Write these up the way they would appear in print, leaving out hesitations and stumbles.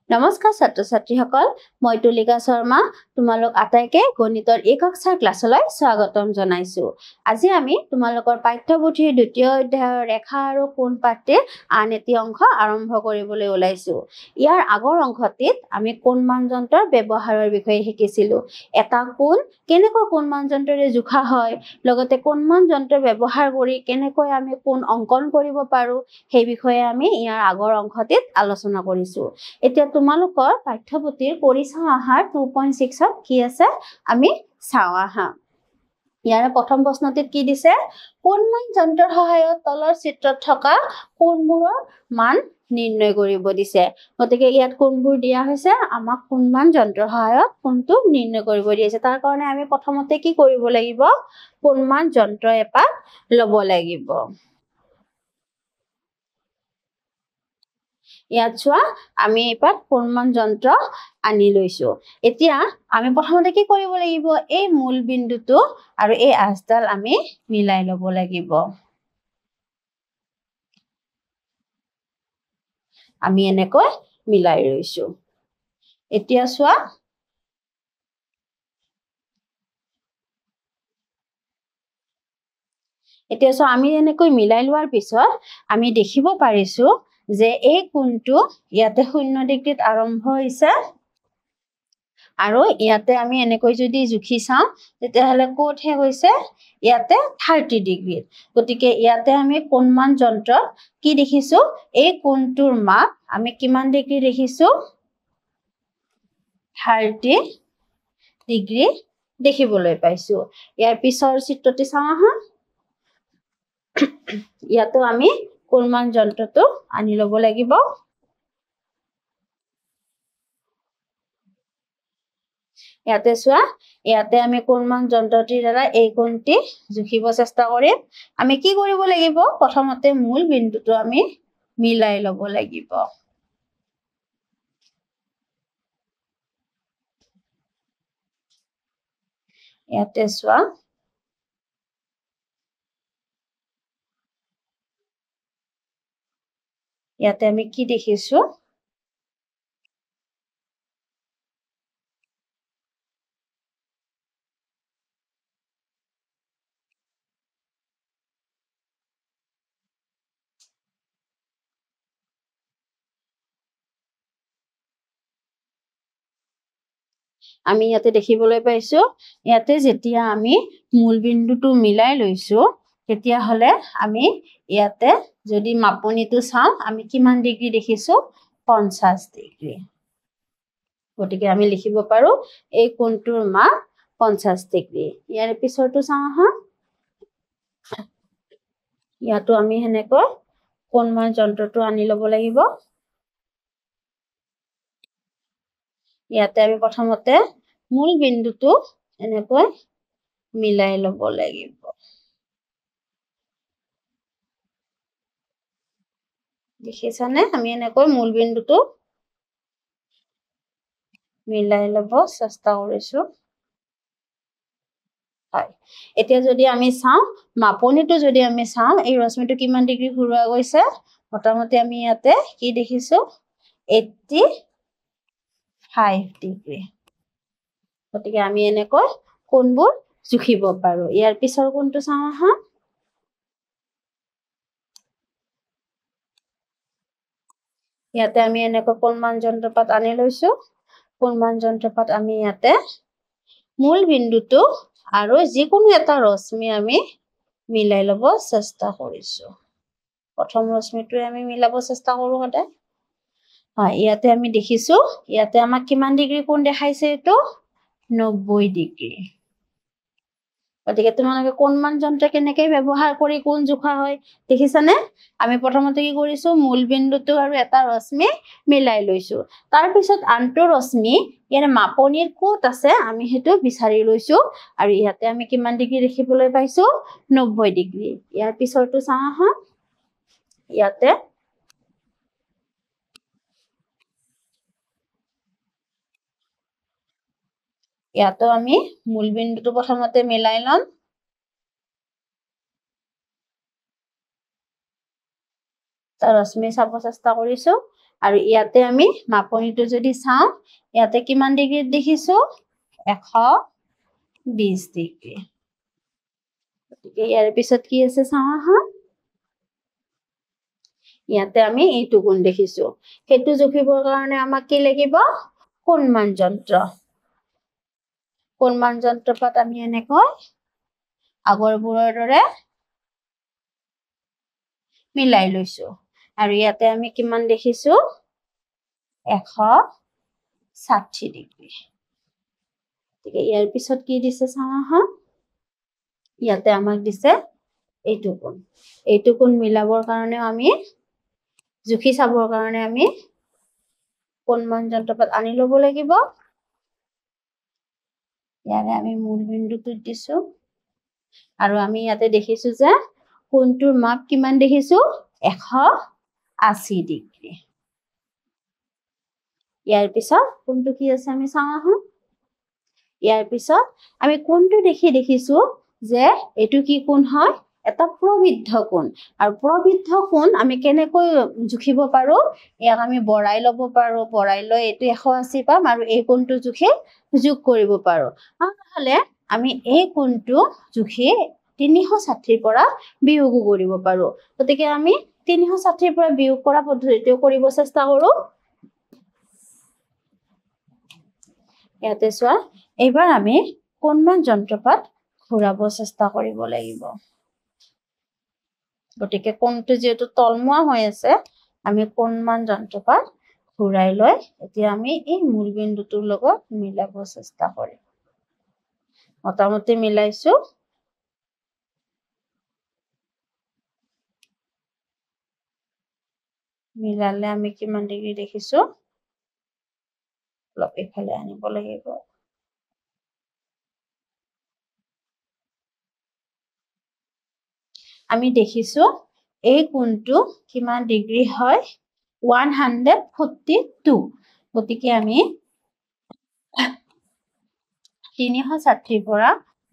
নমস্কাৰ ছাত্ৰ ছাত্ৰীসকল, মই তুলিকা শৰ্মা তোমালোক আটাইকে গণিতৰ এই কক্ষাৰ ক্লাছলৈ স্বাগতম জনাইছো। আজি আমি তোমালোকৰ পাঠ্যপুথিৰ দ্বিতীয় অধ্যায়ৰ ৰেখা আৰু কোণ পাঠটিৰ আন এটি অংশ আৰম্ভ কৰিবলৈ ওলাইছো। ইয়াৰ আগৰ অংশটিত আমি কোণ মানযন্ত্ৰৰ ব্যৱহাৰৰ বিষয়ে শিকিছিলো। এটা কোণ কেনেকৈ কোণ মানযন্ত্ৰৰে জোখা হয়, লগতে কোণ মানযন্ত্ৰ ব্যৱহাৰ কৰি কেনেকৈ আমি কোণ অংকন কৰিব পাৰো, সেই বিষয়ে আমি ইয়াৰ আগৰ অংশটিত আলোচনা কৰিছো। এতিয়া তোমালোকৰ পাঠ্যপুথিৰ পৰিচাও আহাৰ 2.6ত কি আছে আমি চাও আহা। ইয়াৰ প্ৰথম প্ৰশ্নটিত কি দিছে, কোণ মানযন্ত্ৰৰ সহায়ত তলৰ চিত্ৰত থকা কোণবোৰৰ মান নিৰ্ণয় কৰিব দিছে। গতিকে ইয়াত কোণবোৰ দিয়া হৈছে, আমাক কোণ মানযন্ত্ৰৰ সহায়ত কোণটো নিৰ্ণয় কৰিব দিছে। তাৰ কাৰণে আমি প্ৰথমতে কি কৰিব লাগিব, কোণ মানযন্ত্ৰ এপাত ল'ব লাগিব। ইয়াত চোৱা, আমি এপাত কোণ মানযন্ত্ৰ আনি লৈছো। এতিয়া আমি প্ৰথমতে কি কৰিব লাগিব, এই মূল বিন্দুটো আৰু এই আঁচডাল আমি মিলাই ল'ব লাগিব। আমি এনেকৈ মিলাই লৈছো। এতিয়া চোৱা, আমি এনেকৈ মিলাই লোৱাৰ পিছত আমি দেখিব পাৰিছো যে এই কোণটো ইয়াতে 0 ডিগ্ৰীত আৰম্ভ হৈছে আৰু ইয়াতে আমি এনেকৈ যদি জুখি চাওঁ তেতিয়াহ'লে ক'ত শেষ হৈছে, ইয়াতে 30 ডিগ্ৰীত। গতিকে ইয়াতে আমি কোণ মানযন্ত্ৰত কি দেখিছো, এই কোণটোৰ মাপ আমি কিমান ডিগ্ৰী দেখিছো, 30 ডিগ্ৰী দেখিবলৈ পাইছো। ইয়াৰ পিছৰ চিত্ৰটি চাওঁ আহা। ইয়াতো আমি কোণ মানযন্ত্ৰটো আনি ল'ব লাগিব। ইয়াতে চোৱা, ইয়াতে আমি কোণ মানযন্ত্ৰটিৰ দ্বাৰা এই কোণটি জুখিব চেষ্টা কৰিম। আমি কি কৰিব লাগিব, প্ৰথমতে মূল বিন্দুটো আমি মিলাই ল'ব লাগিব। ইয়াতে চোৱা, ইয়াতে আমি কি দেখিছো, আমি ইয়াতে দেখিবলৈ পাইছো, ইয়াতে যেতিয়া আমি মূল বিন্দুটো মিলাই লৈছো তেতিয়াহ'লে আমি ইয়াতে যদি মাপনিটো চাওঁ, আমি কিমান ডিগ্ৰী দেখিছো, 50 ডিগ্ৰী। গতিকে আমি লিখিব পাৰো এই কোণটোৰ মান 50 ডিগ্ৰী। ইয়াৰ পিছৰটো চাওঁ আহা। ইয়াতো আমি সেনেকৈ কোণ মানযন্ত্ৰটো আনি ল'ব লাগিব। ইয়াতে আমি প্ৰথমতে মূল বিন্দুটো এনেকৈ মিলাই ল'ব লাগিব। দেখিছানে, আমি এনেকৈ মূল বিন্দুটো মিলাই ল'ব চেষ্টা কৰিছো। হয়, এতিয়া যদি আমি চাওঁ মাপনিটো, যদি আমি চাওঁ এই ৰশ্মিটো কিমান ডিগ্ৰী ঘূৰোৱা গৈছে, মোটামুটি আমি ইয়াতে কি দেখিছো, 85 ডিগ্ৰী। গতিকে আমি এনেকৈ কোণবোৰ জুখিব পাৰো। ইয়াৰ পিছৰ কোণটো চাওঁ আহা। ইয়াতে আমি এনেকৈ কোণ মানযন্ত্ৰপাত আনি লৈছো। কোণ মানযন্ত্ৰপাত আমি ইয়াতে মূল বিন্দুটো আৰু যিকোনো এটা ৰশ্মি আমি মিলাই ল'ব চেষ্টা কৰিছো। প্ৰথম ৰশ্মিটোৱে আমি মিলাব চেষ্টা কৰো সদায়। হয়, ইয়াতে আমি দেখিছো, ইয়াতে আমাক কিমান ডিগ্ৰী কোণ দেখাইছে, এইটো 90 ডিগ্ৰী। গতিকে তোমালোকে কোণ মানযন্ত্ৰ কেনেকৈ ব্যৱহাৰ কৰি কোণ জোখা হয় দেখিছানে। আমি প্ৰথমতে কি কৰিছো, মূল বিন্দুটো আৰু এটা ৰশ্মি মিলাই লৈছো। তাৰপিছত আনটো ৰশ্মি ইয়াৰ মাপনিৰ ক'ত আছে আমি সেইটো বিচাৰি লৈছো আৰু ইয়াতে আমি কিমান ডিগ্ৰী দেখিবলৈ পাইছো, 90 ডিগ্ৰী। ইয়াৰ পিছৰটো চাওঁ আহা। ইয়াতে ইয়াতো আমি মূল বিন্দুটো প্ৰথমতে মিলাই ল'ম। তাৰ ৰশ্মি চাব চেষ্টা কৰিছো, আৰু ইয়াতে আমি মাপনিটো যদি চাওঁ ইয়াতে কিমান ডিগ্ৰীত দেখিছো 120 ডিগ্ৰী গতিকে ইয়াৰ পিছত কি আছে চাওঁ আহা ইয়াতে আমি এইটো কোণ দেখিছো হেতু জুখিবৰ কাৰণে আমাক কি লাগিব কোণমান যন্ত্ৰ কোণমান যন্ত্ৰপাত আমি এনেকৈ আগৰবোৰৰ দৰে মিলাই লৈছো আৰু ইয়াতে আমি কিমান দেখিছো 160 ডিগ্ৰী গতিকে ইয়াৰ পিছত কি দিছে চাওঁ আহা ইয়াতে আমাক দিছে এইটো কোণ মিলাবৰ কাৰণে আমি জুখি চাবৰ কাৰণে আমি কোণমান যন্ত্ৰপাত আনি ল'ব লাগিব ইয়াৰে আমি মূল বিন্দুটো দিছো আৰু আমি ইয়াতে দেখিছো যে কোণটোৰ মাপ কিমান দেখিছো 180 ডিগ্ৰী ইয়াৰ পিছত কোণটো কি আছে আমি চাওঁ আহা ইয়াৰ পিছত আমি কোণটো দেখিছো যে এটো কি কোণ হয় এটা প্ৰবৃদ্ধ কোণ আৰু প্ৰবৃদ্ধ কোণ আমি কেনেকৈ জুখিব পাৰো ইয়াক আমি বঢ়াই ল'ব পাৰো বঢ়াই লৈ এটো 180 পাম আৰু এই কোণটো জুখি যোগ কৰিব পাৰো নহলে আমি এই কোণটো জুখি 360 ৰ পৰা বিয়োগ কৰিব পাৰো গতিকে আমি 360 ৰ পৰা বিয়োগ কৰা পদ্ধতিটো কৰিব চেষ্টা কৰো ইয়াতে চোৱা এবাৰ আমি কোণমান যন্ত্ৰপাত ঘূৰাব চেষ্টা কৰিব লাগিব গতিকে কোণটো যেটো তলমুৱা হৈ আছে আমি কোণমান যন্ত্ৰপাত ঘূৰাই লৈ এতিয়া আমি এই মূল বিন্দুটোৰ লগত মিলাব চেষ্টা কৰিম মোটামুটি মিলাইছো মিলালে আমি কিমান ডিগ্ৰী দেখিছো অলপ এফালে আনিব লাগিব আমি দেখিছো এই কোণটো কিমান ডিগ্ৰী হয় 142 গতিকে আমি 360 পৰা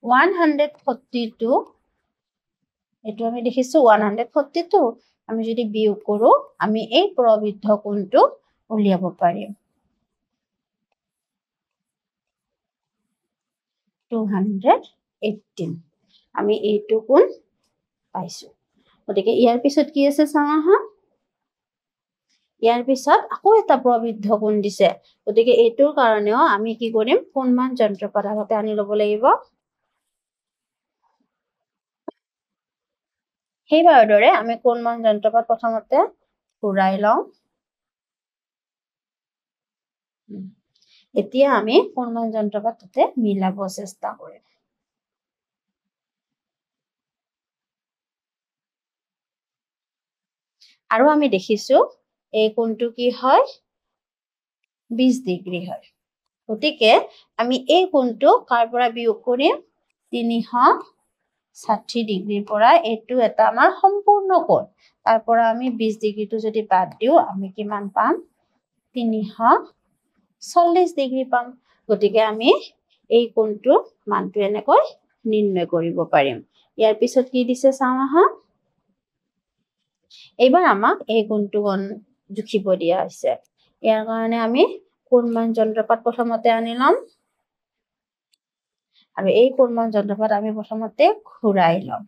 142 এটো আমি দেখিছো 142 আমি যদি বিয়োগ কৰো আমি এই প্ৰবৃদ্ধ কোণটো উলিয়াব পাৰিম 218 আমি এইটো কোণ পাইছো গতিকে ইয়াৰ পিছত কি আছে চাওঁ আহা ইয়াৰ পিছত আকৌ এটা প্ৰবৃদ্ধ কোণ দিছে গতিকে এইটোৰ কাৰণেও আমি কি কৰিম কোণমান যন্ত্ৰপাত আগতে আনি ল'ব লাগিব সেইবাৰৰ দৰে আমি কোণমান যন্ত্ৰপাত প্ৰথমতে ঘূৰাই লওঁ এতিয়া আমি কোণমান যন্ত্ৰপাত তাতে মিলাব চেষ্টা কৰিম আৰু আমি দেখিছো এই কোণটো কি হয় 20 ডিগ্ৰী হয় গতিকে আমি এই কোণটো কাৰ পৰা বিয়োগ কৰিম 360 ডিগ্ৰীৰ পৰা এটো এটা আমাৰ সম্পূৰ্ণ কোণ তাৰ পৰা আমি 20 ডিগ্ৰীটো যদি বাদ দিও আমি কিমান পাম 340 ডিগ্ৰী পাম গতিকে আমি এই কোণটো মানটো এনেকৈ নিৰ্ণয় কৰিব পাৰিম ইয়াৰ পিছত কি দিছে চাওঁ আহা এইবাৰ আমাক এই কোণটো জুখিব দিয়া হৈছে ইয়াৰ কাৰণে আমি কোণমান যন্ত্ৰপাত প্ৰথমতে আনি লম আৰু এই কোণমান যন্ত্ৰপাত আমি প্ৰথমতে ঘূৰাই লম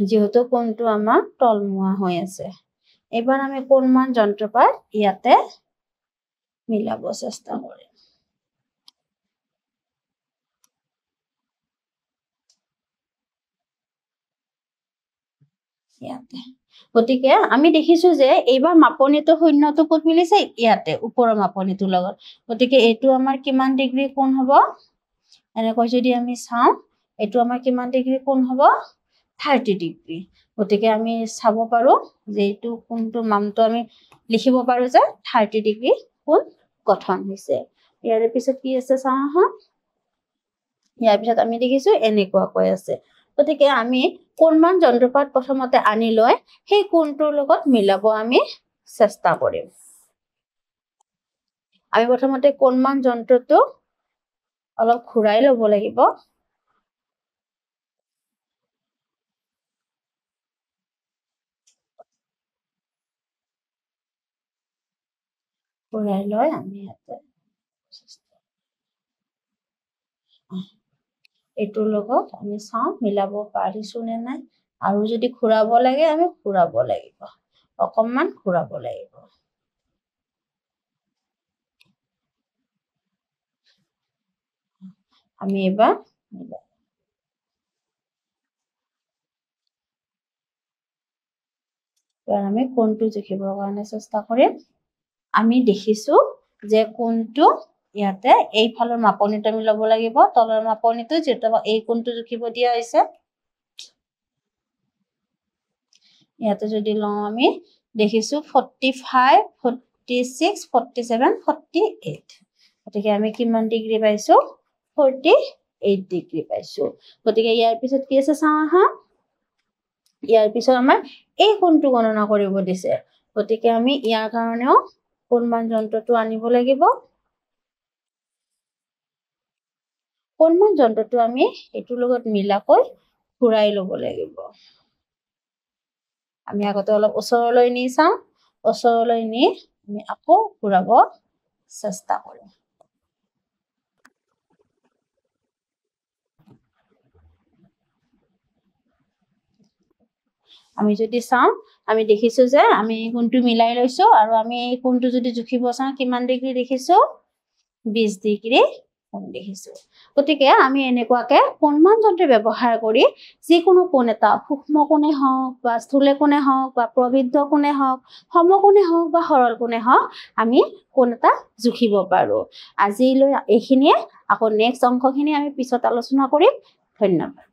যেহেতু কোণটো আমাৰ তলমুৱা হৈ আছে এবাৰ আমি কোণমান যন্ত্ৰপাত ইয়াতে মিলাব চেষ্টা কৰিম ইয়াতে গতিকে আমি দেখিছো যে এইবাৰ মাপনিটো শূন্যটো ক'ত মিলিছে ইয়াতে ওপৰৰ মাপনিটোৰ লগত গতিকে এইটো আমাৰ কিমান ডিগ্ৰী কোণ হ'ব এনেকৈ যদি আমি চাওঁ এইটো আমাৰ কিমান ডিগ্ৰী কোণ হ'ব 30 ডিগ্ৰী গতিকে আমি চাব পাৰো যে এইটো কোণটো মানটো আমি লিখিব পাৰো যে 30 ডিগ্ৰী কোণ গঠন হৈছে ইয়াৰ পিছত কি আছে চাওঁ আহা ইয়াৰ পিছত আমি দেখিছো এনেকুৱা কৈ আছে গতিকে আমি কোণমান যন্ত্ৰপাত প্ৰথমতে আনি লৈ সেই কোণটোৰ লগত মিলাব আমি চেষ্টা কৰিম আমি প্ৰথমতে কোণমান যন্ত্ৰটো অলপ ঘূৰাই ল'ব লাগিব ঘূৰাই লৈ আমি ইয়াতে এইটোৰ লগত আমি চাওঁ মিলাব পাৰিছো নে নাই আৰু যদি ঘূৰাব লাগে আমি ঘূৰাব লাগিব অকমান ঘূৰাব লাগিব আমি এবাৰ মিলাম এবাৰ আমি কোণটো জুখিবৰ কাৰণে চেষ্টা কৰিম আমি দেখিছো যে কোণটো ইয়াতে এই ফালৰ মাপনিটো আমি ল'ব লাগিব তলৰ মাপনিটো যেটা এই কোণটো জুখিব দিয়া হৈছে ইয়াতে যদি লওঁ আমি দেখিছো 45 46 47 48 গতিকে আমি কিমান ডিগ্ৰী পাইছো 48 ডিগ্ৰী পাইছো গতিকে ইয়াৰ পিছত কি আছে চাওঁ আহা ইয়াৰ পিছত আমাৰ এই কোণটো গণনা কৰিব দিছে গতিকে আমি ইয়াৰ কাৰণেও কোণমান যন্ত্ৰটো আনিব লাগিব কোণমান যন্ত্ৰটো আমি এটোৰ লগত মিলাকৈ ঘূৰাই ল'ব লাগিব আমি আগতে অলপ ওচৰলৈ নি চাওঁ ওচৰলৈ নি আমি আকৌ ঘূৰাব চেষ্টা কৰিম আমি যদি চাওঁ আমি দেখিছো যে আমি কোণটো মিলাই লৈছো আৰু আমি এই কোণটো যদি জুখিব চাওঁ কিমান ডিগ্ৰী দেখিছো 20 ডিগ্ৰী কোণ দেখিছো গতিকে আমি এনেকুৱাকে কোণমান যন্ত্ৰ ব্যৱহাৰ কৰি যিকোনো কোণ এটা সূক্ষ্ম কোণে হওক বা স্থূল কোণে হওক বা প্ৰবৃদ্ধ কোণে হওক সমকোণে হওক বা সৰল কোণে হওক আমি কোণ এটা জুখিব পাৰো আজিলৈ এইখিনিয়ে আকৌ নেক্সট অংশখিনি আমি পিছত আলোচনা কৰিম ধন্যবাদ